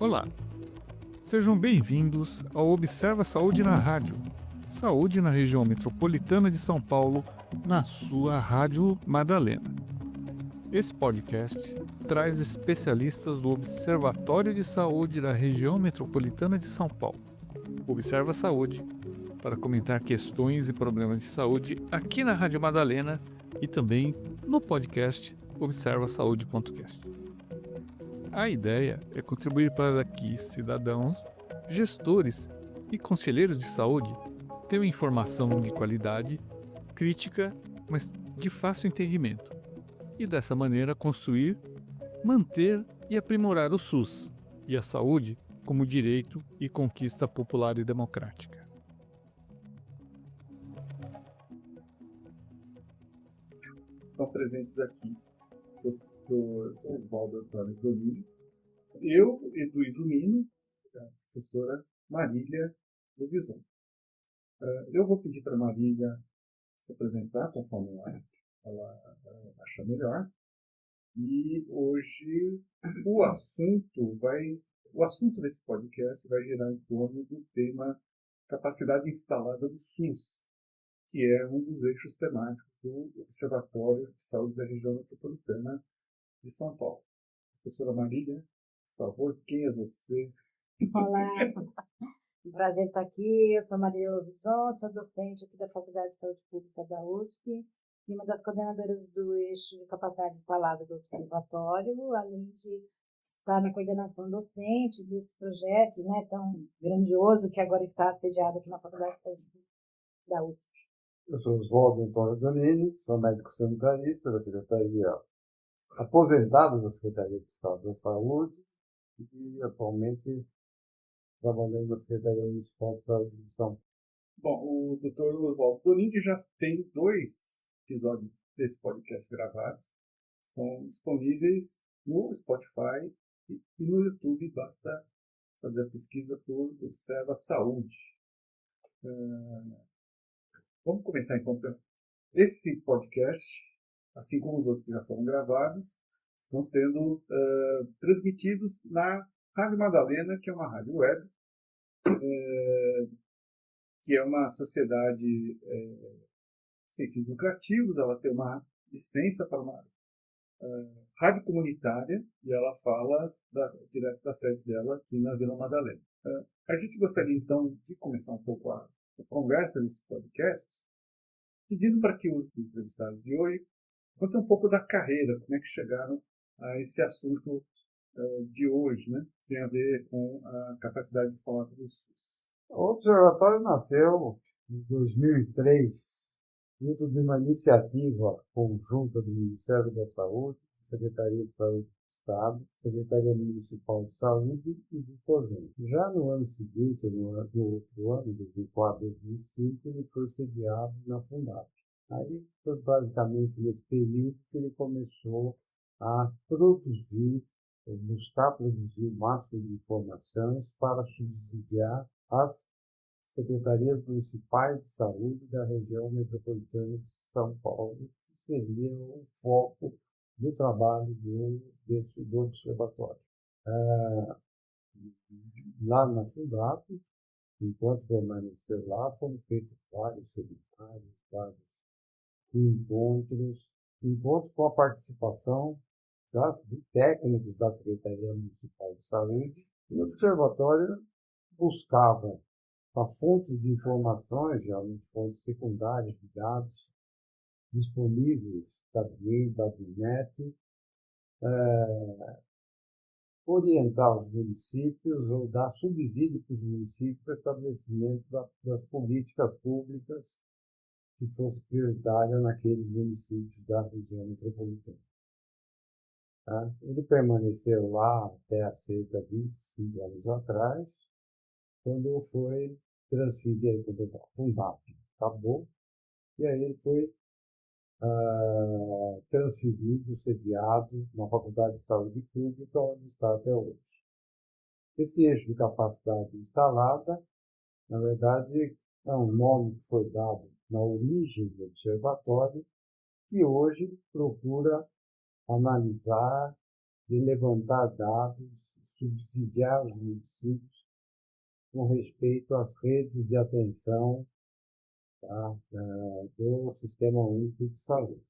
Olá, sejam bem-vindos ao Observa Saúde na Rádio. Saúde na região metropolitana de São Paulo, na sua Rádio Madalena. Esse podcast traz especialistas do Observatório de Saúde da região metropolitana de São Paulo. Observa Saúde, para comentar questões e problemas de saúde aqui na Rádio Madalena e também no podcast observasaúde.cast. A ideia é contribuir para que cidadãos, gestores e conselheiros de saúde tenham informação de qualidade, crítica, mas de fácil entendimento, e dessa maneira construir, manter e aprimorar o SUS e a saúde como direito e conquista popular e democrática. Estão presentes aqui Dr. Oswaldo Antônio Donini, eu, Edu Izumino, a professora Marília Luvison. Eu vou pedir para a Marília se apresentar conforme ela achar melhor. E hoje o assunto desse podcast vai girar em torno do tema capacidade instalada do SUS, que é um dos eixos temáticos do Observatório de Saúde da região metropolitana de São Paulo. Professora Marília, por favor, quem é você? Olá, um prazer estar aqui. Eu sou Marília Luvison, sou docente aqui da Faculdade de Saúde Pública da USP e uma das coordenadoras do eixo de capacidade instalada do Observatório, além de estar na coordenação docente desse projeto, tão grandioso que agora está sediado aqui na Faculdade de Saúde da USP. Eu sou Oswaldo Antônio Donini, sou médico sanitarista da Secretaria, aposentado da Secretaria de Estado da Saúde e atualmente trabalhando na Secretaria Municipal de Saúde de São Paulo. Bom, o Dr. Oswaldo Donini já tem 2 episódios desse podcast gravados. Estão disponíveis no Spotify e no YouTube. Basta fazer a pesquisa por Observa Saúde. Vamos começar então. Esse podcast, assim como os outros que já foram gravados, estão sendo transmitidos na Rádio Madalena, que é uma rádio web, que é uma sociedade sem fins lucrativos. Ela tem uma licença para uma rádio comunitária e ela fala direto da sede dela aqui na Vila Madalena. A gente gostaria então de começar um pouco a conversa nesse podcast, pedindo para que os entrevistados de hoje contem um pouco da carreira, como é que chegaram a esse assunto de hoje, né? Que tem a ver com a capacidade de falar do SUS. O Observatório nasceu em 2003, fruto de uma iniciativa conjunta do Ministério da Saúde, Secretaria de Saúde do Estado, Secretaria Municipal de Saúde e do COSEN. Já no ano seguinte, no outro ano, 2004, 2005, ele foi sediado na Fundap. Aí foi basicamente nesse período que ele começou a buscar produzir o máximo de informações para subsidiar as secretarias municipais de saúde da região metropolitana de São Paulo, que seria o foco do trabalho do observatório. Lá na Fundap, enquanto permaneceu lá, foram feitos vários seminários, vários encontros com a participação de técnicos da Secretaria Municipal de Saúde. E o observatório buscava as fontes de informações, geralmente fontes secundárias de dados disponíveis da net, orientar os municípios ou dar subsídio para os municípios para o estabelecimento das políticas públicas que fosse prioritária naqueles municípios da região metropolitana. Tá? Ele permaneceu lá até há cerca de 25 anos atrás, quando foi transferido para a Fundap. Acabou, e aí ele foi transferido, sediado na Faculdade de Saúde Pública, onde está até hoje. Esse eixo de capacidade instalada, na verdade, é um nome que foi dado na origem do observatório, que hoje procura analisar e levantar dados subsidiar os municípios com respeito às redes de atenção, tá, do Sistema Único de Saúde.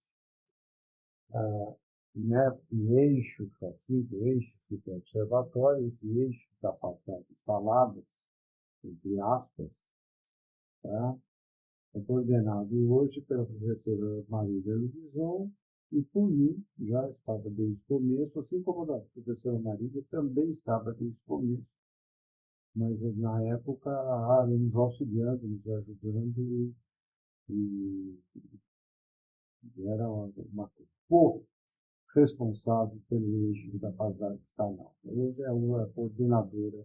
Nesse eixo, cinco eixos que tem o observatório, esse eixo de capacidade instalada, entre aspas, tá, é coordenado hoje pela professora Marília Lubison e por mim, já estava desde o começo, assim como a professora Marília também estava desde o começo, mas na época nos auxiliando, nos ajudando e era uma responsável pelo eixo de capacidade instalada. Hoje é uma coordenadora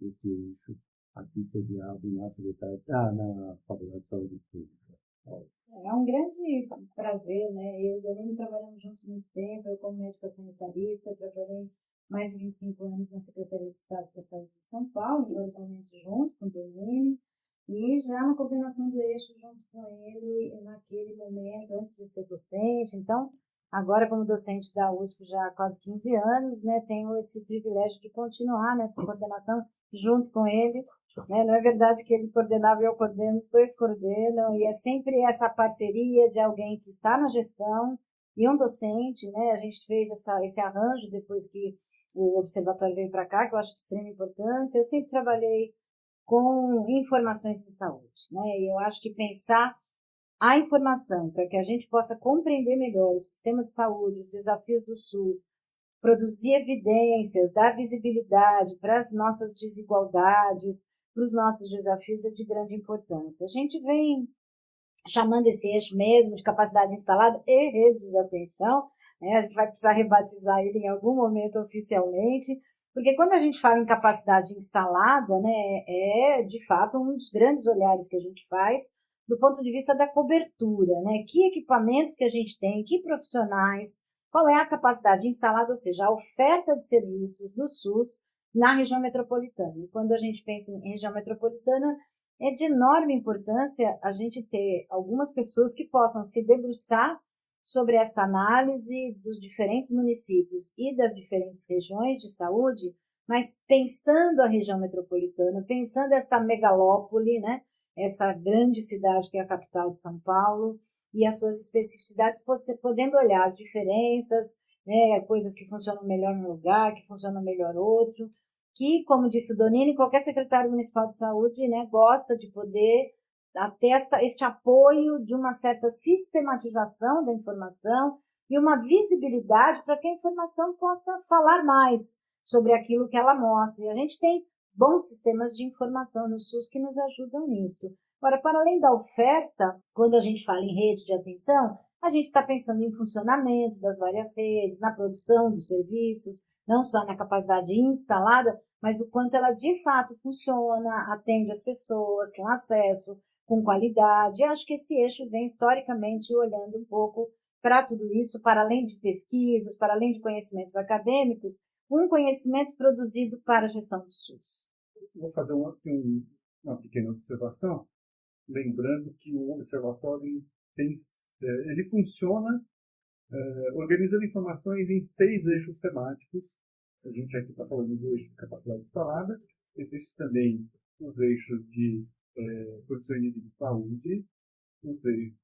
desse eixo, aqui sediado na Faculdade de Saúde Pública. É um grande prazer, né? Eu e o Donini trabalhamos juntos há muito tempo, eu como médica sanitarista, trabalhei mais de 25 anos na Secretaria de Estado da Saúde de São Paulo, em vários momentos junto com o Donini, e já na coordenação do eixo junto com ele naquele momento, antes de ser docente. Então, agora como docente da USP já há quase 15 anos, né, tenho esse privilégio de continuar nessa coordenação junto com ele, né? Não é verdade que ele coordenava e eu coordeno, os dois coordenam, e é sempre essa parceria de alguém que está na gestão e um docente, né? A gente fez esse arranjo depois que o observatório veio para cá, que eu acho de extrema importância. Eu sempre trabalhei com informações em saúde, né? E eu acho que pensar a informação para que a gente possa compreender melhor o sistema de saúde, os desafios do SUS, produzir evidências, dar visibilidade para as nossas desigualdades, para os nossos desafios é de grande importância. A gente vem chamando esse eixo mesmo de capacidade instalada e redes de atenção, né? A gente vai precisar rebatizar ele em algum momento oficialmente, porque quando a gente fala em capacidade instalada, né, é de fato um dos grandes olhares que a gente faz do ponto de vista da cobertura, né? Que equipamentos que a gente tem, que profissionais, qual é a capacidade instalada, ou seja, a oferta de serviços do SUS na região metropolitana. E quando a gente pensa em região metropolitana, é de enorme importância a gente ter algumas pessoas que possam se debruçar sobre esta análise dos diferentes municípios e das diferentes regiões de saúde, mas pensando a região metropolitana, pensando esta megalópole, né, essa grande cidade que é a capital de São Paulo, e as suas especificidades, podendo olhar as diferenças, né, coisas que funcionam melhor num lugar, que funcionam melhor outro, que, como disse o Donini, qualquer secretário municipal de saúde, né, gosta de poder ter este apoio de uma certa sistematização da informação e uma visibilidade para que a informação possa falar mais sobre aquilo que ela mostra. E a gente tem bons sistemas de informação no SUS que nos ajudam nisso. Agora, para além da oferta, quando a gente fala em rede de atenção, a gente está pensando em funcionamento das várias redes, na produção dos serviços, não só na capacidade instalada, mas o quanto ela de fato funciona, atende as pessoas com acesso, com qualidade. Eu acho que esse eixo vem historicamente olhando um pouco para tudo isso, para além de pesquisas, para além de conhecimentos acadêmicos, um conhecimento produzido para a gestão do SUS. Vou fazer uma pequena observação, lembrando que o observatório ele funciona organizando informações em 6 eixos temáticos. A gente aqui está falando do eixo de capacidade instalada. Existe também os eixos de produção e nível de saúde,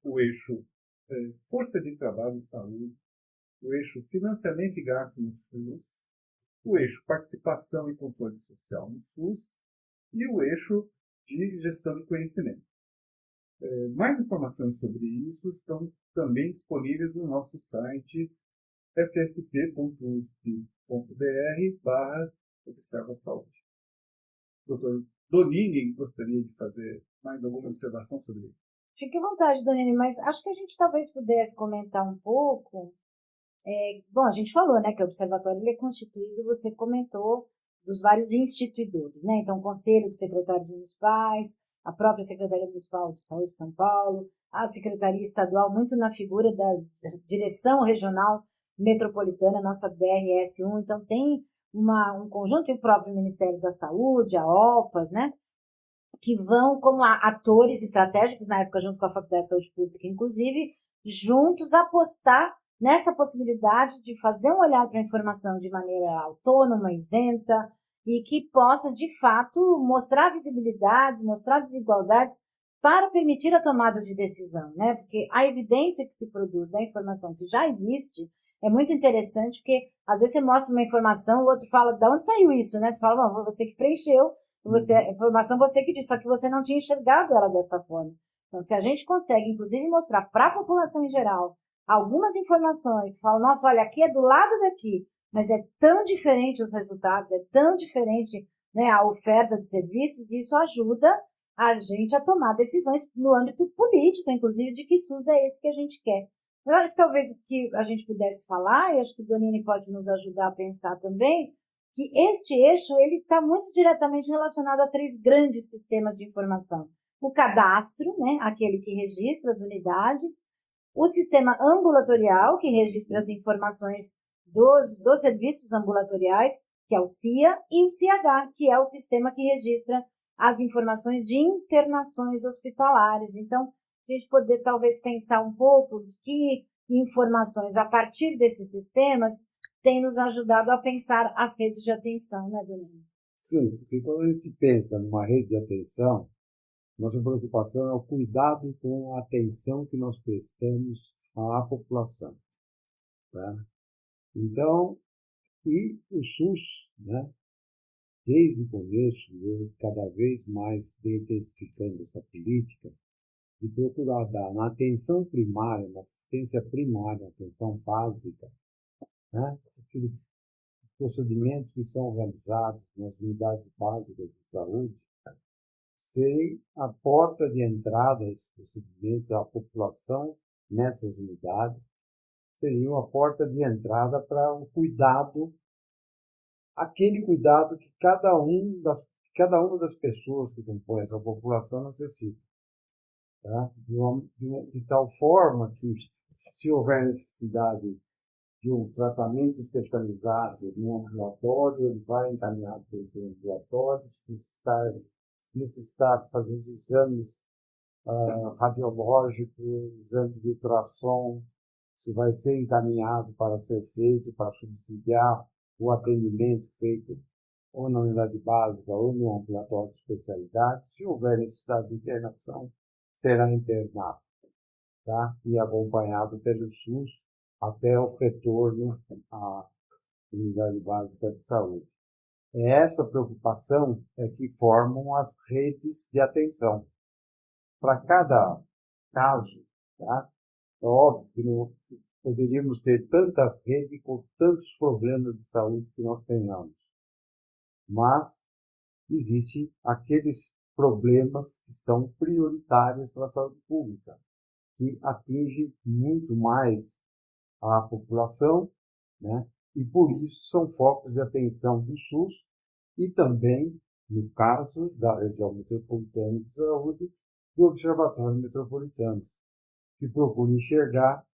o eixo força de trabalho e saúde, o eixo financiamento e gasto no SUS, o eixo participação e controle social no SUS e o eixo de gestão de conhecimento. Mais informações sobre isso estão também disponíveis no nosso site fsp.usp.br/Observa Saúde. Dr. Donini gostaria de fazer mais alguma observação sobre ele? Fique à vontade, Donini, mas acho que a gente talvez pudesse comentar um pouco. Bom, a gente falou, né, que o observatório ele é constituído, você comentou, dos vários instituidores, né? Então, o Conselho de Secretários Municipais, a própria Secretaria Municipal de Saúde de São Paulo, a Secretaria Estadual, muito na figura da Direção Regional Metropolitana, nossa DRS1. Então, tem um conjunto, e o próprio Ministério da Saúde, a OPAS, né? Que vão como atores estratégicos, na época junto com a Faculdade de Saúde Pública, inclusive, juntos apostar nessa possibilidade de fazer um olhar para a informação de maneira autônoma, isenta, e que possa, de fato, mostrar visibilidades, mostrar desigualdades para permitir a tomada de decisão, né? Porque a evidência que se produz da informação que já existe é muito interessante, porque às vezes você mostra uma informação, o outro fala, de onde saiu isso, né? Você fala, bom, você que preencheu, a informação você que disse, só que você não tinha enxergado ela desta forma. Então, se a gente consegue, inclusive, mostrar para a população em geral algumas informações que falam, nossa, olha, aqui é do lado daqui, mas é tão diferente os resultados, é tão diferente, né, a oferta de serviços, e isso ajuda a gente a tomar decisões no âmbito político, inclusive, de que SUS é esse que a gente quer. Mas acho que talvez o que a gente pudesse falar, e acho que o Donini pode nos ajudar a pensar também, que este eixo ele está muito diretamente relacionado a 3 grandes sistemas de informação. O cadastro, né, aquele que registra as unidades, o sistema ambulatorial, que registra as informações dos serviços ambulatoriais, que é o CIA, e o CH, que é o sistema que registra as informações de internações hospitalares. Então, a gente poder talvez pensar um pouco de que informações, a partir desses sistemas, têm nos ajudado a pensar as redes de atenção, né, Donini? Sim, porque quando a gente pensa numa rede de atenção, nossa preocupação é o cuidado com a atenção que nós prestamos à população. Tá? Então, e o SUS, né, desde o começo, eu cada vez mais vem intensificando essa política de procurar dar na atenção primária, na assistência primária, atenção básica, né, aqueles procedimentos que são realizados nas unidades básicas de saúde, serem a porta de entrada a esses procedimentos, a população nessas unidades, seriam a porta de entrada para o cuidado, aquele cuidado que cada uma das pessoas que compõem essa população necessita. Tá? De tal forma que, se houver necessidade de um tratamento especializado em um ambulatório, ele vai encaminhado para o ambulatório, se necessitar fazer exames radiológicos, exames de ultrassom, que vai ser encaminhado para ser feito, para subsidiar o atendimento feito ou na unidade básica ou no ambulatório de especialidade. Se houver necessidade de internação, será internado, tá? E acompanhado pelo SUS até o retorno à unidade básica de saúde. Essa preocupação é que formam as redes de atenção. Para cada caso, tá? É óbvio que não poderíamos ter tantas redes com tantos problemas de saúde que nós tenhamos. Mas existem aqueles problemas que são prioritários para a saúde pública, que atingem muito mais a população, né? E por isso são focos de atenção do SUS e também, no caso da região metropolitana de saúde, do Observatório Metropolitano, que procura enxergar,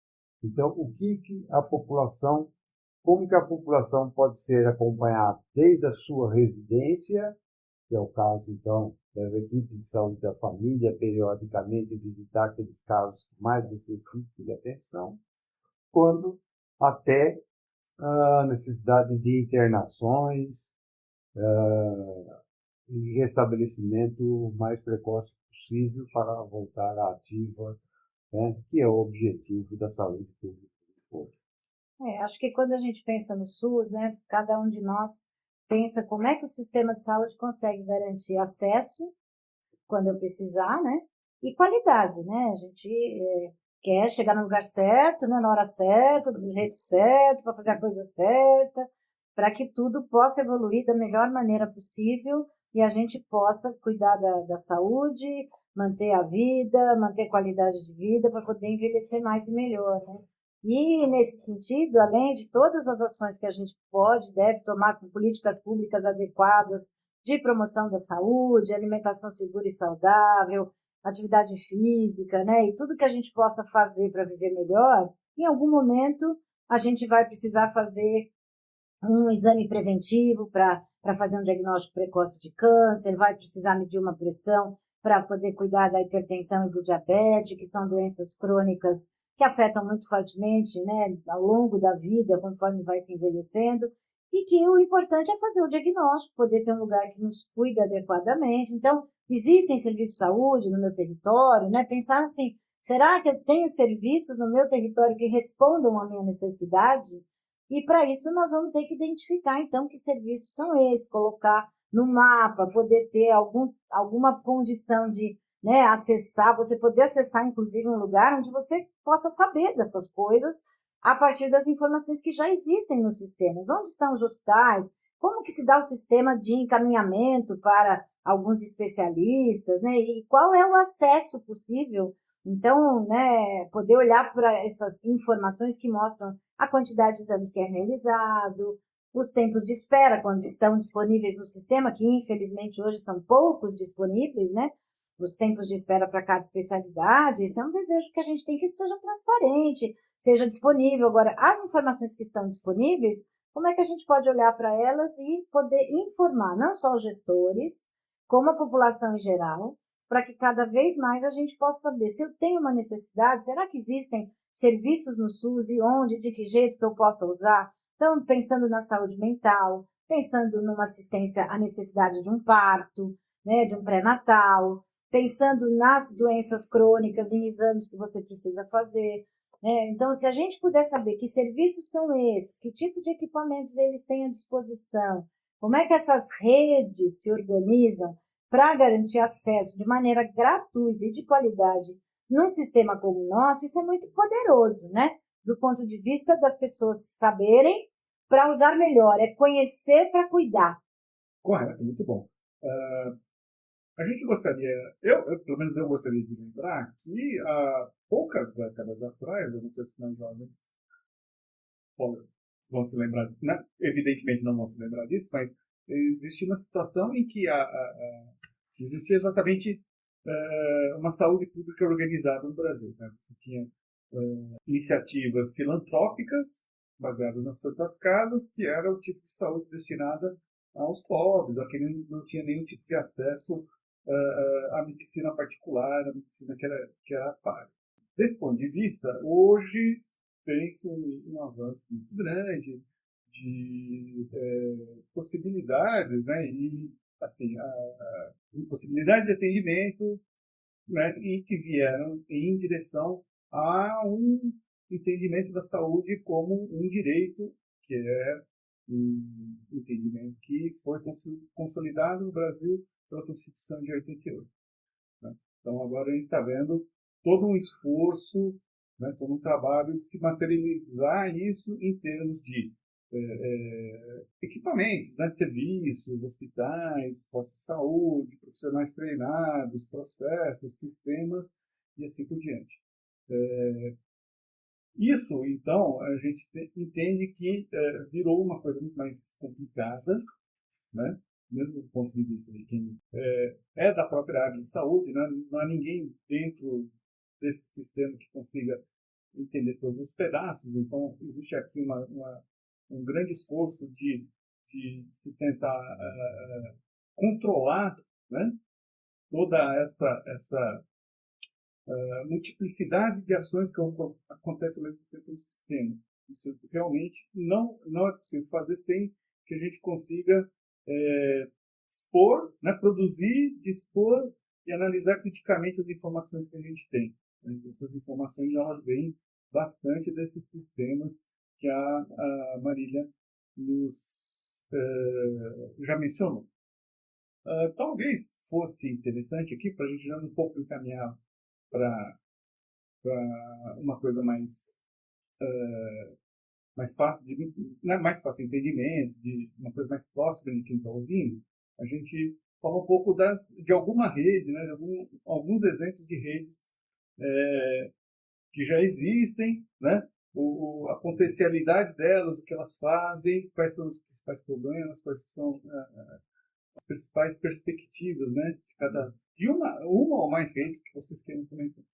então, o que a população, como que a população pode ser acompanhada desde a sua residência, que é o caso, então, da equipe de saúde da família, periodicamente visitar aqueles casos que mais necessitam de atenção, quando até a necessidade de internações e restabelecimento o mais precoce possível para voltar à ativa, né, que é o objetivo da saúde pública. Acho que quando a gente pensa no SUS, né, cada um de nós pensa como é que o sistema de saúde consegue garantir acesso quando eu precisar, né, e qualidade, né? A gente quer chegar no lugar certo, né, na hora certa, do jeito certo, para fazer a coisa certa, para que tudo possa evoluir da melhor maneira possível e a gente possa cuidar da saúde, manter a vida, manter qualidade de vida para poder envelhecer mais e melhor, né? E, nesse sentido, além de todas as ações que a gente pode e deve tomar com políticas públicas adequadas de promoção da saúde, alimentação segura e saudável, atividade física, né, e tudo que a gente possa fazer para viver melhor, em algum momento a gente vai precisar fazer um exame preventivo para fazer um diagnóstico precoce de câncer, vai precisar medir uma pressão para poder cuidar da hipertensão e do diabetes, que são doenças crônicas que afetam muito fortemente, né, ao longo da vida, conforme vai se envelhecendo, e que o importante é fazer o diagnóstico, poder ter um lugar que nos cuida adequadamente. Então, existem serviços de saúde no meu território, né? Pensar assim, será que eu tenho serviços no meu território que respondam à minha necessidade? E para isso nós vamos ter que identificar, então, que serviços são esses, colocar no mapa, poder ter alguma condição de, né, acessar, você poder acessar, inclusive, um lugar onde você possa saber dessas coisas a partir das informações que já existem nos sistemas. Onde estão os hospitais? Como que se dá o sistema de encaminhamento para alguns especialistas, né? E qual é o acesso possível? Então, né, poder olhar para essas informações que mostram a quantidade de exames que é realizado, os tempos de espera quando estão disponíveis no sistema, que infelizmente hoje são poucos disponíveis, né? Os tempos de espera para cada especialidade, isso é um desejo que a gente tem que seja transparente, seja disponível. Agora, as informações que estão disponíveis, como é que a gente pode olhar para elas e poder informar não só os gestores, como a população em geral, para que cada vez mais a gente possa saber se eu tenho uma necessidade, será que existem serviços no SUS e onde, de que jeito que eu possa usar? Então, pensando na saúde mental, pensando numa assistência à necessidade de um parto, né, de um pré-natal, pensando nas doenças crônicas, em exames que você precisa fazer. Né? Então, se a gente puder saber que serviços são esses, que tipo de equipamentos eles têm à disposição, como é que essas redes se organizam para garantir acesso de maneira gratuita e de qualidade num sistema como o nosso, isso é muito poderoso, né? Do ponto de vista das pessoas saberem para usar melhor, é conhecer para cuidar. Correto, muito bom. A gente gostaria, pelo menos eu gostaria de lembrar que há poucas décadas atrás, eu não sei se mais jovens vão se lembrar, né? Evidentemente não vão se lembrar disso, mas existia uma situação em que existia exatamente uma saúde pública organizada no Brasil. Né? Você tinha iniciativas filantrópicas baseadas nas Santas Casas, que era o tipo de saúde destinada aos pobres, a quem não tinha nenhum tipo de acesso à medicina particular, à medicina que era paga. Desse ponto de vista, hoje tem-se um avanço muito grande de possibilidades, né? E assim, possibilidade de atendimento, né? E que vieram em direção a um entendimento da saúde como um direito, que é um entendimento que foi consolidado no Brasil pela Constituição de 88. Né? Então, agora a gente está vendo todo um esforço, né, todo um trabalho de se materializar isso em termos de equipamentos, né, serviços, hospitais, postos de saúde, profissionais treinados, processos, sistemas e assim por diante. Isso, então, a gente entende que virou uma coisa muito mais complicada, né? Mesmo do ponto de vista de quem é da própria área de saúde, né? Não há ninguém dentro desse sistema que consiga entender todos os pedaços. Então, existe aqui um grande esforço de se tentar controlar, né? Toda essa multiplicidade de ações que acontecem ao mesmo tempo no sistema. Isso realmente não é possível fazer sem que a gente consiga expor, né, produzir, dispor e analisar criticamente as informações que a gente tem. Essas informações elas vêm bastante desses sistemas que a Marília nos já mencionou. Talvez fosse interessante aqui, para a gente já um pouco encaminhar para uma coisa mais fácil, mais fácil de entendimento, de uma coisa mais próxima de quem está ouvindo, a gente fala um pouco de alguma rede, né, de alguns exemplos de redes que já existem, né, a potencialidade delas, o que elas fazem, quais são os principais problemas, quais são as principais perspectivas, né, de uma ou mais redes que vocês queiram comentar.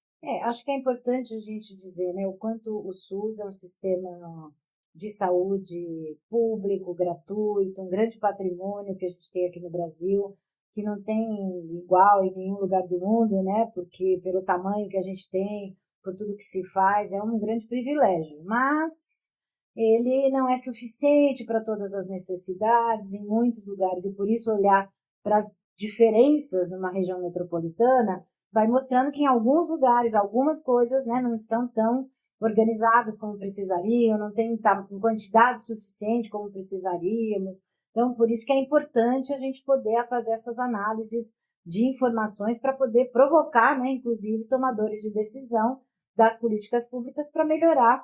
Acho que é importante a gente dizer, né, o quanto o SUS é um sistema de saúde público, gratuito, um grande patrimônio que a gente tem aqui no Brasil, que não tem igual em nenhum lugar do mundo, né, porque pelo tamanho que a gente tem, por tudo que se faz, é um grande privilégio, mas ele não é suficiente para todas as necessidades em muitos lugares, e por isso olhar para as diferenças numa região metropolitana vai mostrando que em alguns lugares algumas coisas, né, não estão tão organizadas como precisariam, não tem em quantidade suficiente como precisaríamos. Então, por isso que é importante a gente poder fazer essas análises de informações para poder provocar, né, inclusive, tomadores de decisão das políticas públicas para melhorar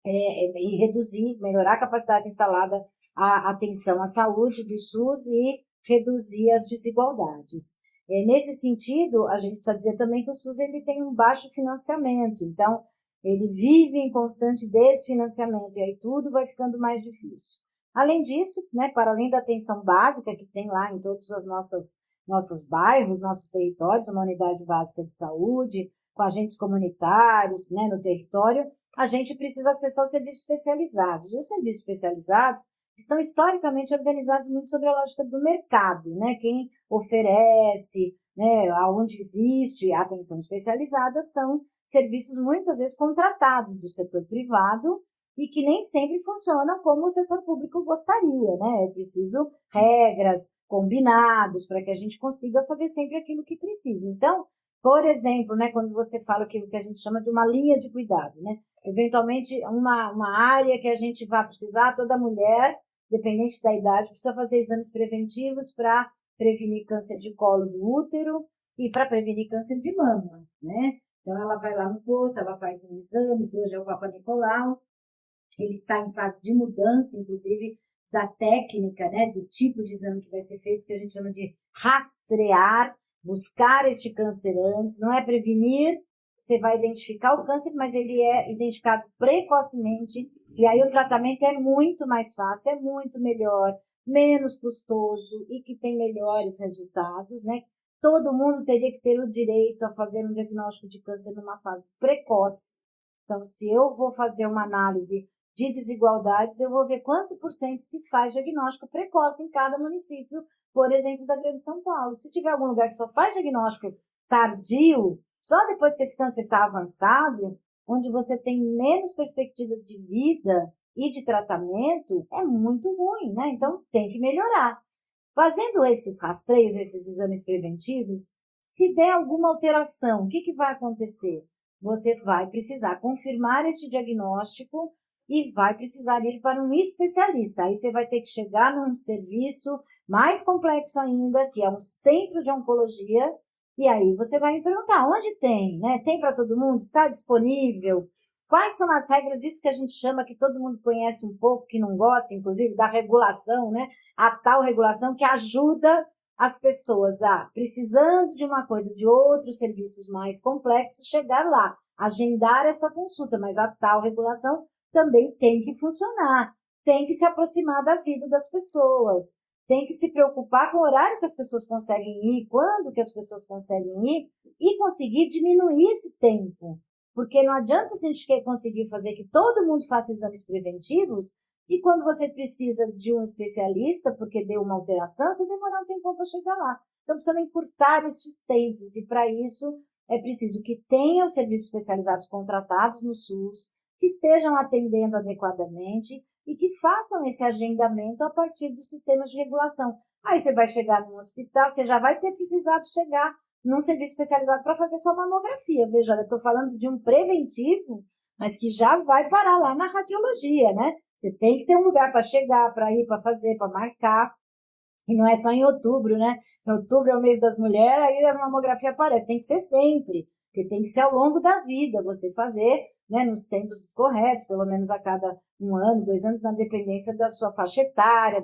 e reduzir, melhorar a capacidade instalada à atenção à saúde do SUS e reduzir as desigualdades. Nesse sentido, a gente precisa dizer também que o SUS ele tem um baixo financiamento, então ele vive em constante desfinanciamento e aí tudo vai ficando mais difícil. Além disso, né, para além da atenção básica que tem lá em todos os nossos bairros, nossos territórios, uma unidade básica de saúde, com agentes comunitários, né, no território, a gente precisa acessar os serviços especializados. E os serviços especializados estão historicamente organizados muito sobre a lógica do mercado, né? Quem oferece, né, onde existe a atenção especializada são serviços muitas vezes contratados do setor privado e que nem sempre funcionam como o setor público gostaria, né? É preciso regras, combinados, para que a gente consiga fazer sempre aquilo que precisa. Então, por exemplo, né, quando você fala aquilo que a gente chama de uma linha de cuidado, né? Eventualmente, uma área que a gente vai precisar, toda mulher, dependente da idade, precisa fazer exames preventivos para prevenir câncer de colo do útero e para prevenir câncer de mama, né? Então, ela vai lá no posto, ela faz um exame, que hoje é o Papa Nicolau, ele está em fase de mudança, inclusive, da técnica, né, do tipo de exame que vai ser feito, que a gente chama de rastrear, buscar este câncer antes, não é prevenir, você vai identificar o câncer, mas ele é identificado precocemente, e aí o tratamento é muito mais fácil, é muito melhor, menos custoso e que tem melhores resultados, né? Todo mundo teria que ter o direito a fazer um diagnóstico de câncer numa fase precoce. Então, se eu vou fazer uma análise de desigualdades, eu vou ver quanto por cento se faz diagnóstico precoce em cada município, por exemplo, da Grande São Paulo. Se tiver algum lugar que só faz diagnóstico tardio, só depois que esse câncer está avançado, onde você tem menos perspectivas de vida e de tratamento, é muito ruim, né? Então, tem que melhorar. Fazendo esses rastreios, esses exames preventivos, se der alguma alteração, o que vai acontecer? Você vai precisar confirmar este diagnóstico e vai precisar ir para um especialista. Aí você vai ter que chegar num serviço mais complexo ainda, que é um centro de oncologia, e aí você vai me perguntar, onde tem, né? Tem para todo mundo? Está disponível? Quais são as regras disso que a gente chama, que todo mundo conhece um pouco, que não gosta, inclusive, da regulação, né? A tal regulação que ajuda as pessoas a, precisando de uma coisa, de outros serviços mais complexos, chegar lá, agendar esta consulta, mas a tal regulação também tem que funcionar, tem que se aproximar da vida das pessoas, tem que se preocupar com o horário que as pessoas conseguem ir, quando que as pessoas conseguem ir, e conseguir diminuir esse tempo. Porque não adianta se a gente quer conseguir fazer que todo mundo faça exames preventivos, e quando você precisa de um especialista, porque deu uma alteração, você demorar um tempo para chegar lá. Então, precisa encurtar estes tempos, e para isso é preciso que tenha os serviços especializados contratados no SUS, que estejam atendendo adequadamente e que façam esse agendamento a partir dos sistemas de regulação. Aí você vai chegar num hospital, você já vai ter precisado chegar num serviço especializado para fazer sua mamografia. Veja, eu estou falando de um preventivo, mas que já vai parar lá na radiologia, né? Você tem que ter um lugar para chegar, para ir, para fazer, para marcar. E não é só em outubro, né? Em outubro é o mês das mulheres, aí as mamografias aparecem. Tem que ser sempre, porque tem que ser ao longo da vida você fazer, né, nos tempos corretos, pelo menos a cada 1 ano, 2 anos, na dependência da sua faixa etária,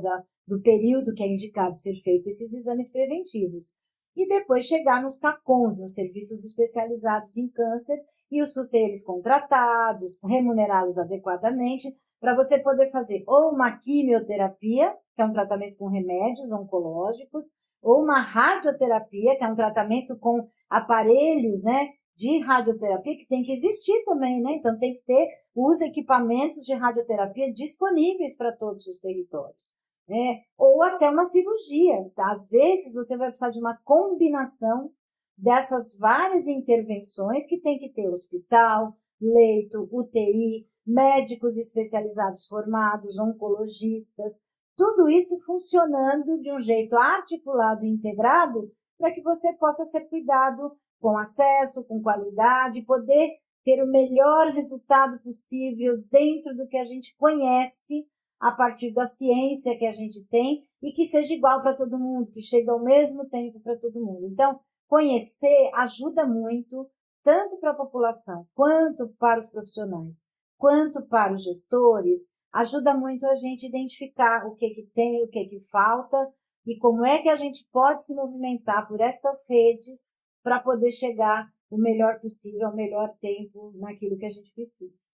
do período que é indicado ser feito esses exames preventivos. E depois chegar nos CACONs, nos serviços especializados em câncer, e o SUS ter eles contratados, remunerá-los adequadamente, para você poder fazer ou uma quimioterapia, que é um tratamento com remédios oncológicos, ou uma radioterapia, que é um tratamento com aparelhos, né, de radioterapia, que tem que existir também, né? Então tem que ter os equipamentos de radioterapia disponíveis para todos os territórios, né? Ou até uma cirurgia. Tá? Às vezes você vai precisar de uma combinação dessas várias intervenções que tem que ter hospital, leito, UTI, médicos especializados formados, oncologistas, tudo isso funcionando de um jeito articulado e integrado para que você possa ser cuidado com acesso, com qualidade, poder ter o melhor resultado possível dentro do que a gente conhece a partir da ciência que a gente tem e que seja igual para todo mundo, que chegue ao mesmo tempo para todo mundo. Então, conhecer ajuda muito, tanto para a população, quanto para os profissionais, quanto para os gestores, ajuda muito a gente identificar o que tem, o que falta e como é que a gente pode se movimentar por estas redes para poder chegar o melhor possível, ao melhor tempo naquilo que a gente precisa.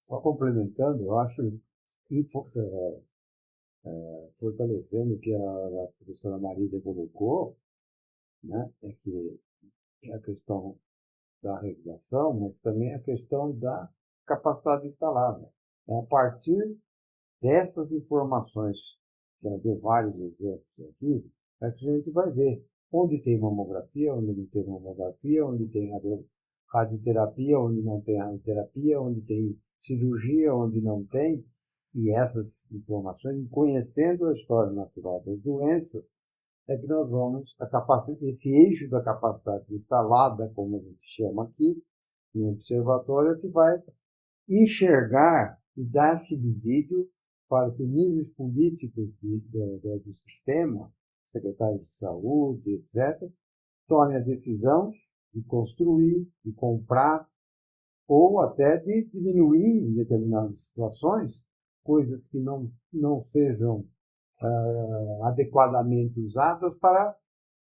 Só complementando, eu acho fortalecendo o que a professora Marília colocou, né, é que é a questão da regulação, mas também a questão da capacidade instalada. É a partir dessas informações, que ela deu vários exemplos aqui, é que a gente vai ver onde tem mamografia, onde não tem mamografia, onde tem radioterapia, onde não tem radioterapia, onde tem cirurgia, onde não tem. E essas informações, conhecendo a história natural das doenças, é que nós vamos, esse eixo da capacidade instalada, como a gente chama aqui, no observatório, que vai enxergar e dar subsídio para que níveis políticos do sistema, secretários de saúde, etc., tomem a decisão de construir, de comprar, ou até de diminuir, em determinadas situações, coisas que não sejam adequadamente usadas para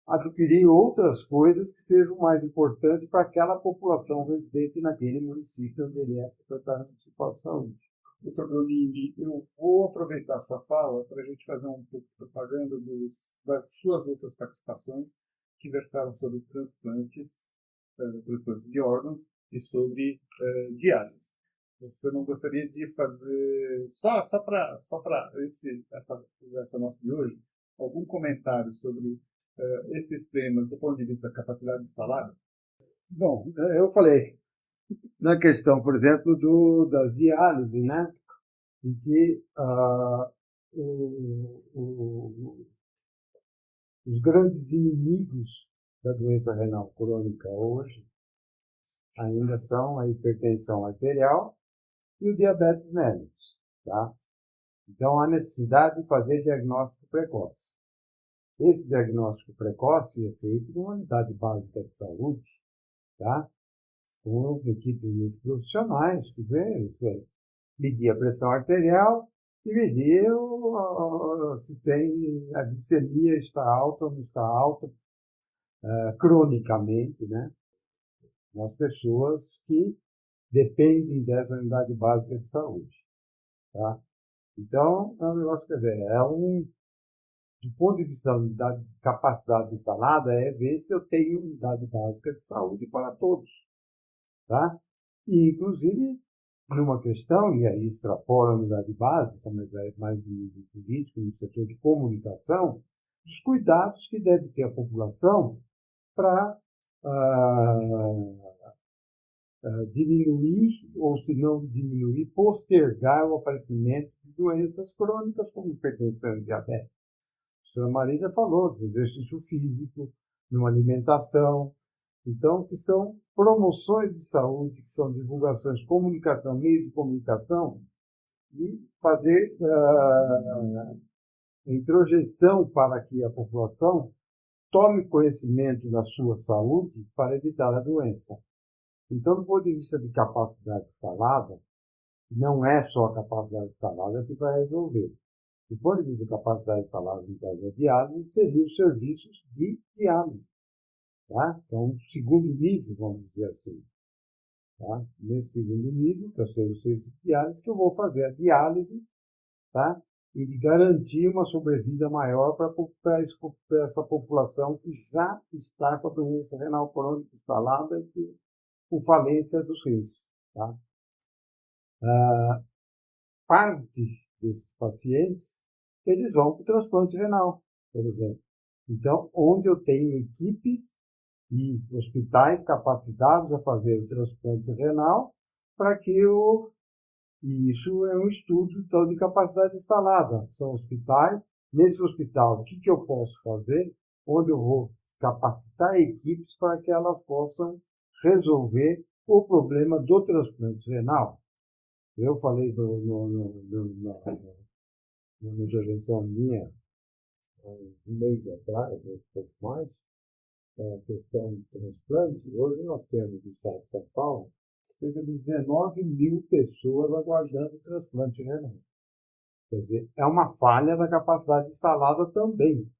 adquirir outras coisas que sejam mais importantes para aquela população residente naquele município onde ele é secretário municipal de saúde. Doutor Brunini, eu vou aproveitar a sua fala para a gente fazer um pouco de propaganda das suas outras participações que versaram sobre transplantes de órgãos e sobre diálise. Você não gostaria de fazer, só para essa conversa nossa de hoje, algum comentário sobre esses temas do ponto de vista da capacidade instalada? Bom, eu falei na questão, por exemplo, das diálises, né? Em que os grandes inimigos da doença renal crônica hoje ainda são a hipertensão arterial e o diabetes mellitus, tá? Então, há necessidade de fazer diagnóstico precoce. Esse diagnóstico precoce é feito numa unidade básica de saúde, tá? Com equipes multiprofissionais que vêm medir a pressão arterial e medir se tem a glicemia está alta ou não está alta, cronicamente, né? Nas pessoas que dependem dessa unidade básica de saúde, tá? Então, é um negócio, quer dizer, do ponto de vista da unidade de capacidade instalada, é ver se eu tenho unidade básica de saúde para todos, tá? E, inclusive, numa questão, e aí extrapola a unidade básica, mas é mais no nível político, no setor de comunicação, os cuidados que deve ter a população para diminuir, ou se não diminuir, postergar o aparecimento de doenças crônicas como hipertensão e diabetes. A senhora Marília falou do exercício físico, numa alimentação. Então, que são promoções de saúde, que são divulgações, comunicação, meio de comunicação, e fazer introjeção para que a população tome conhecimento da sua saúde para evitar a doença. Então, do ponto de vista de capacidade instalada, não é só a capacidade instalada que vai resolver. Do ponto de vista de capacidade instalada no caso da diálise, seriam os serviços de diálise. Tá? Então, segundo nível, vamos dizer assim. Tá? Nesse segundo nível, que eu sei o serviço de diálise, que eu vou fazer a diálise, tá? E garantir uma sobrevida maior para essa população que já está com a doença renal crônica instalada e com falência dos rins. Tá? Parte desses pacientes, eles vão para o transplante renal, por exemplo. Então, onde eu tenho equipes e hospitais capacitados a fazer o transplante renal para que e isso é um estudo então, de capacidade instalada. São hospitais. Nesse hospital, o que eu posso fazer? Onde eu vou capacitar equipes para que elas possam resolver o problema do transplante renal. Eu falei numa intervenção minha, um mês atrás, um pouco mais, a questão do transplante. Hoje nós temos no estado de São Paulo cerca de 19 mil pessoas aguardando transplante renal. Quer dizer, é uma falha da capacidade instalada também.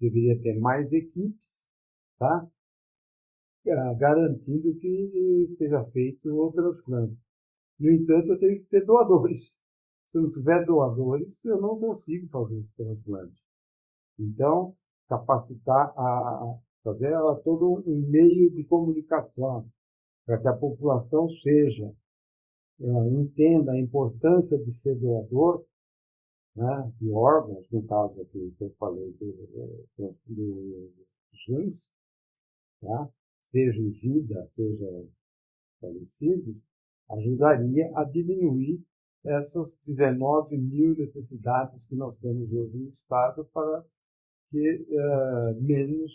Deveria ter mais equipes, tá? Garantindo que seja feito o transplante. No entanto, eu tenho que ter doadores. Se eu não tiver doadores, eu não consigo fazer esse transplante. Então, capacitar fazer todo um meio de comunicação para que a população entenda a importância de ser doador, né, de órgãos, no caso aqui que eu falei dos rins, tá? Seja em vida, seja falecido, ajudaria a diminuir essas 19 mil necessidades que nós temos hoje no Estado para que menos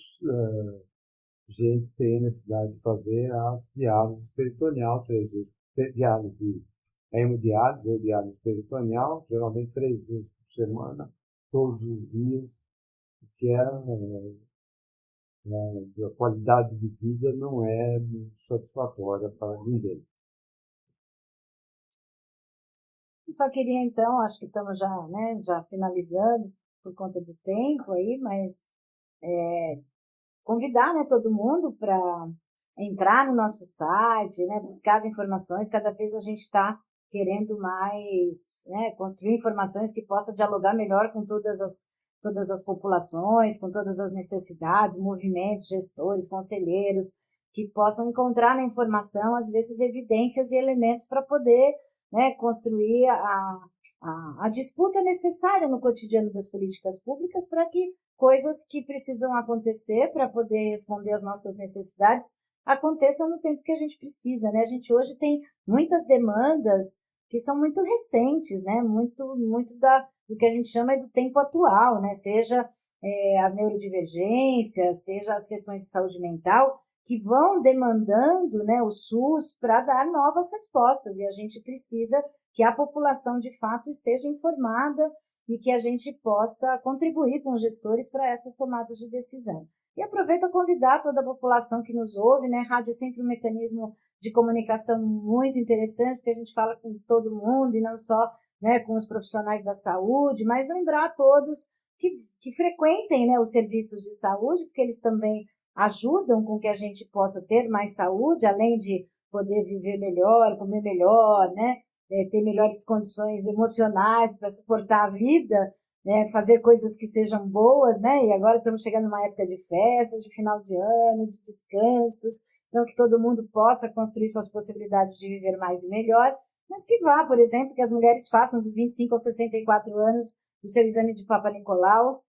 gente tenha necessidade de fazer as diálises peritoneal, 3 vezes, diálise, hemodiálise ou diálise peritoneal, geralmente 3 vezes por semana, todos os dias, que a qualidade de vida não é satisfatória para ninguém. Eu só queria, então, acho que estamos já, né, já finalizando por conta do tempo aí, mas convidar, né, todo mundo para entrar no nosso site, né, buscar as informações. Cada vez a gente está querendo mais, né, construir informações que possam dialogar melhor com todas as populações, com todas as necessidades, movimentos, gestores, conselheiros, que possam encontrar na informação, às vezes, evidências e elementos para poder, né, construir a disputa necessária no cotidiano das políticas públicas para que coisas que precisam acontecer para poder responder às nossas necessidades aconteçam no tempo que a gente precisa, né? A gente hoje tem muitas demandas que são muito recentes, né? Muito do que a gente chama do tempo atual, né? Seja as neurodivergências, seja as questões de saúde mental, que vão demandando, né, o SUS para dar novas respostas, e a gente precisa que a população, de fato, esteja informada e que a gente possa contribuir com os gestores para essas tomadas de decisão. E aproveito a convidar toda a população que nos ouve, né? Rádio é sempre um mecanismo de comunicação muito interessante, porque a gente fala com todo mundo e não só, né, com os profissionais da saúde, mas lembrar a todos que frequentem, né, os serviços de saúde, porque eles também ajudam com que a gente possa ter mais saúde, além de poder viver melhor, comer melhor, né, ter melhores condições emocionais para suportar a vida, né, fazer coisas que sejam boas, né, e agora estamos chegando numa época de festas, de final de ano, de descansos, então que todo mundo possa construir suas possibilidades de viver mais e melhor, mas que vá, por exemplo, que as mulheres façam dos 25 aos 64 anos o seu exame de Papa Nicolau,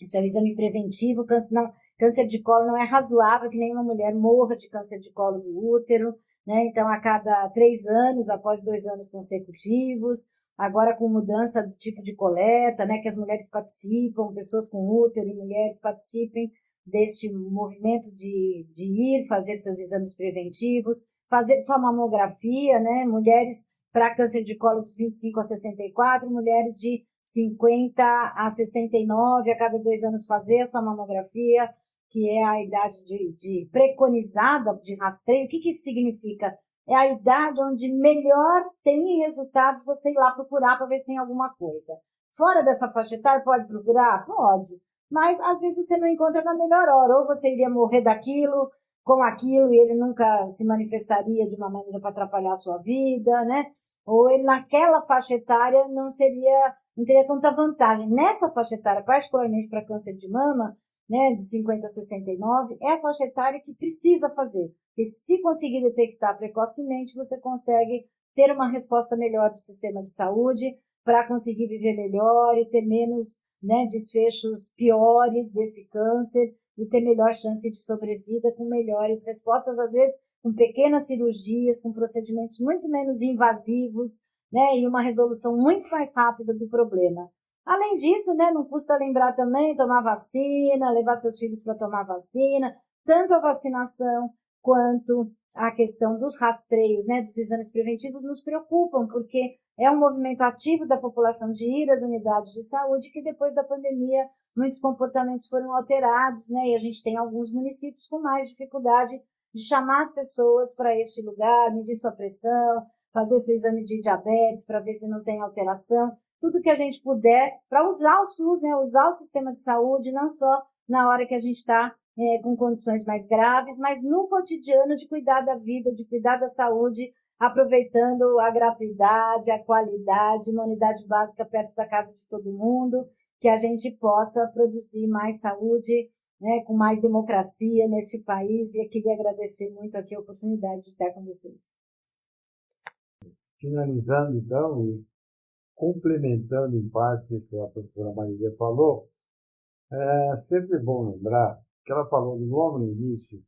o seu exame preventivo. Câncer de colo não é razoável que nenhuma mulher morra de câncer de colo do útero, né? Então, a cada 3 anos, após 2 anos consecutivos, agora com mudança do tipo de coleta, né? Que as mulheres participam, pessoas com útero e mulheres participem deste movimento de ir fazer seus exames preventivos, fazer sua mamografia, né? Mulheres para câncer de colo dos 25 a 64, mulheres de 50 a 69, a cada 2 anos fazer a sua mamografia, que é a idade de preconizada de rastreio. O que isso significa? É a idade onde melhor tem resultados você ir lá procurar para ver se tem alguma coisa. Fora dessa faixa etária, pode procurar? Pode. Mas, às vezes, você não encontra na melhor hora. Ou você iria morrer daquilo, com aquilo, e ele nunca se manifestaria de uma maneira para atrapalhar a sua vida, né? Ou ele, naquela faixa etária, não teria tanta vantagem. Nessa faixa etária, particularmente para câncer de mama, né, de 50 a 69, é a faixa etária que precisa fazer. E se conseguir detectar precocemente, você consegue ter uma resposta melhor do sistema de saúde para conseguir viver melhor e ter menos, né, desfechos piores desse câncer e ter melhor chance de sobrevida com melhores respostas, às vezes com pequenas cirurgias, com procedimentos muito menos invasivos, né, e uma resolução muito mais rápida do problema. Além disso, né, não custa lembrar também tomar vacina, levar seus filhos para tomar vacina, tanto a vacinação quanto a questão dos rastreios, né, dos exames preventivos nos preocupam, porque é um movimento ativo da população de ir às unidades de saúde que depois da pandemia muitos comportamentos foram alterados, né, e a gente tem alguns municípios com mais dificuldade de chamar as pessoas para este lugar, medir sua pressão, fazer seu exame de diabetes para ver se não tem alteração, tudo que a gente puder para usar o SUS, né, usar o sistema de saúde, não só na hora que a gente está com condições mais graves, mas no cotidiano de cuidar da vida, de cuidar da saúde, aproveitando a gratuidade, a qualidade, uma unidade básica perto da casa de todo mundo, que a gente possa produzir mais saúde, né, com mais democracia neste país, e eu queria agradecer muito aqui a oportunidade de estar com vocês. Finalizando, então, e complementando em parte o que a professora Marília falou, é sempre bom lembrar que ela falou logo no início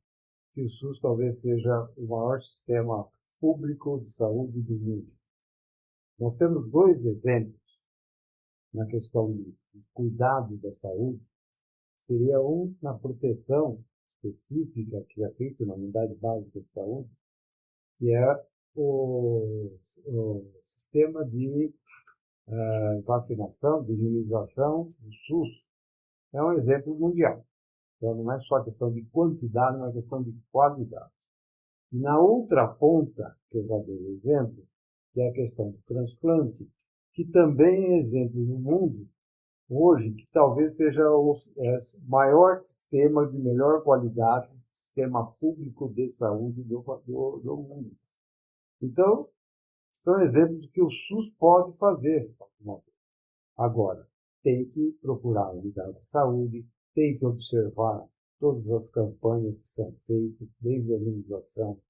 que o SUS talvez seja o maior sistema público de saúde do mundo. Nós temos dois exemplos na questão de cuidado da saúde. Seria um na proteção específica que é feita na unidade básica de saúde, que é o sistema de vacinação, de imunização do SUS. É um exemplo mundial. Então, não é só questão de quantidade, é uma questão de qualidade. E na outra ponta, que eu já dei o exemplo, que é a questão do transplante, que também é exemplo no mundo, hoje, que talvez seja o maior sistema de melhor qualidade, sistema público de saúde do mundo. Então, são exemplos de que o SUS pode fazer. Agora, tem que procurar a unidade de saúde, tem que observar todas as campanhas que são feitas, desde a imunização,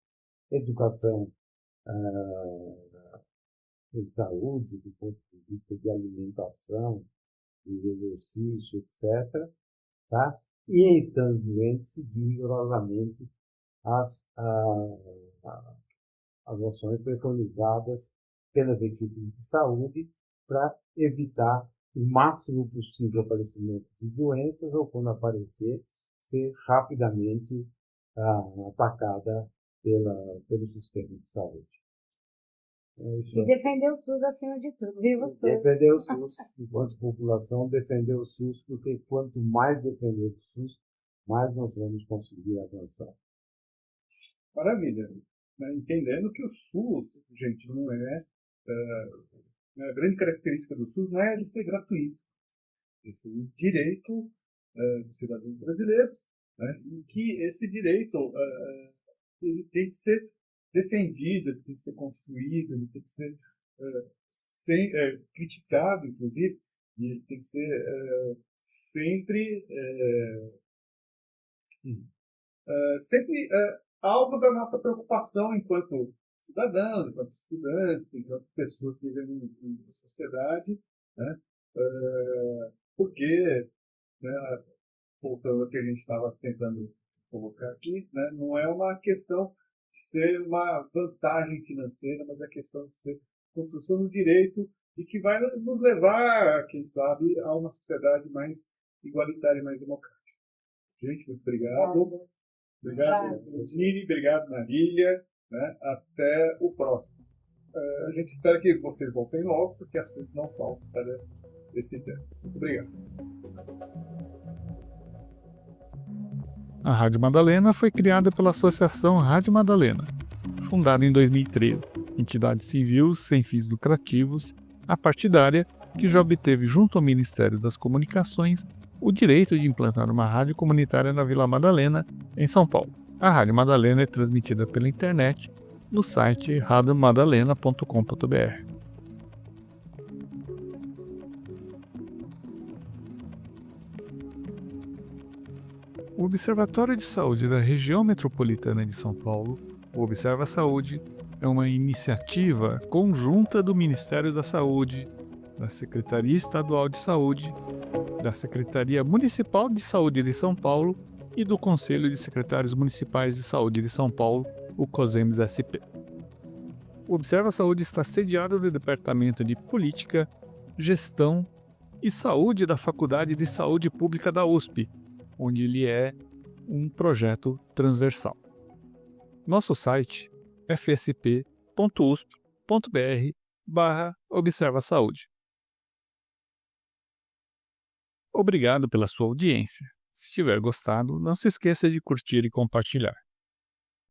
educação em saúde, do ponto de vista de alimentação, de exercício, etc. Tá? E em estando doente, seguir rigorosamente as ações preconizadas pelas equipes de saúde para evitar o máximo possível o aparecimento de doenças ou, quando aparecer, ser rapidamente atacada pelo sistema de saúde. E defender o SUS acima de tudo. Viva o SUS! Defender o SUS, enquanto população, defender o SUS, porque quanto mais defender o SUS, mais nós vamos conseguir avançar. Maravilha. Entendendo que o SUS, gente, não é a grande característica do SUS não é ele ser gratuito. Esse é um direito dos cidadãos brasileiros, né, e que esse direito ele tem que ser defendido, ele tem que ser construído, ele tem que ser criticado, inclusive, e ele tem que ser sempre alvo da nossa preocupação enquanto cidadãos, enquanto estudantes, enquanto pessoas que vivem em sociedade, né? Porque, né, voltando ao que a gente estava tentando colocar aqui, né, não é uma questão de ser uma vantagem financeira, mas é questão de ser construção do direito e que vai nos levar, quem sabe, a uma sociedade mais igualitária e mais democrática. Gente, muito obrigado. Obrigado, Gini. Obrigado, Marília. Né? Até o próximo. A gente espera que vocês voltem logo, porque assunto não falta para esse tema. Muito obrigado. A Rádio Madalena foi criada pela Associação Rádio Madalena, fundada em 2013, entidade civil sem fins lucrativos, apartidária, que já obteve junto ao Ministério das Comunicações o direito de implantar uma rádio comunitária na Vila Madalena, em São Paulo. A Rádio Madalena é transmitida pela internet no site radiomadalena.com.br. O Observatório de Saúde da Região Metropolitana de São Paulo, o Observa Saúde, é uma iniciativa conjunta do Ministério da Saúde, da Secretaria Estadual de Saúde, da Secretaria Municipal de Saúde de São Paulo e do Conselho de Secretários Municipais de Saúde de São Paulo, o COSEMS-SP. O Observa Saúde está sediado no Departamento de Política, Gestão e Saúde da Faculdade de Saúde Pública da USP, onde ele é um projeto transversal. Nosso site é fsp.usp.br/Observa Saúde. Obrigado pela sua audiência. Se tiver gostado, não se esqueça de curtir e compartilhar.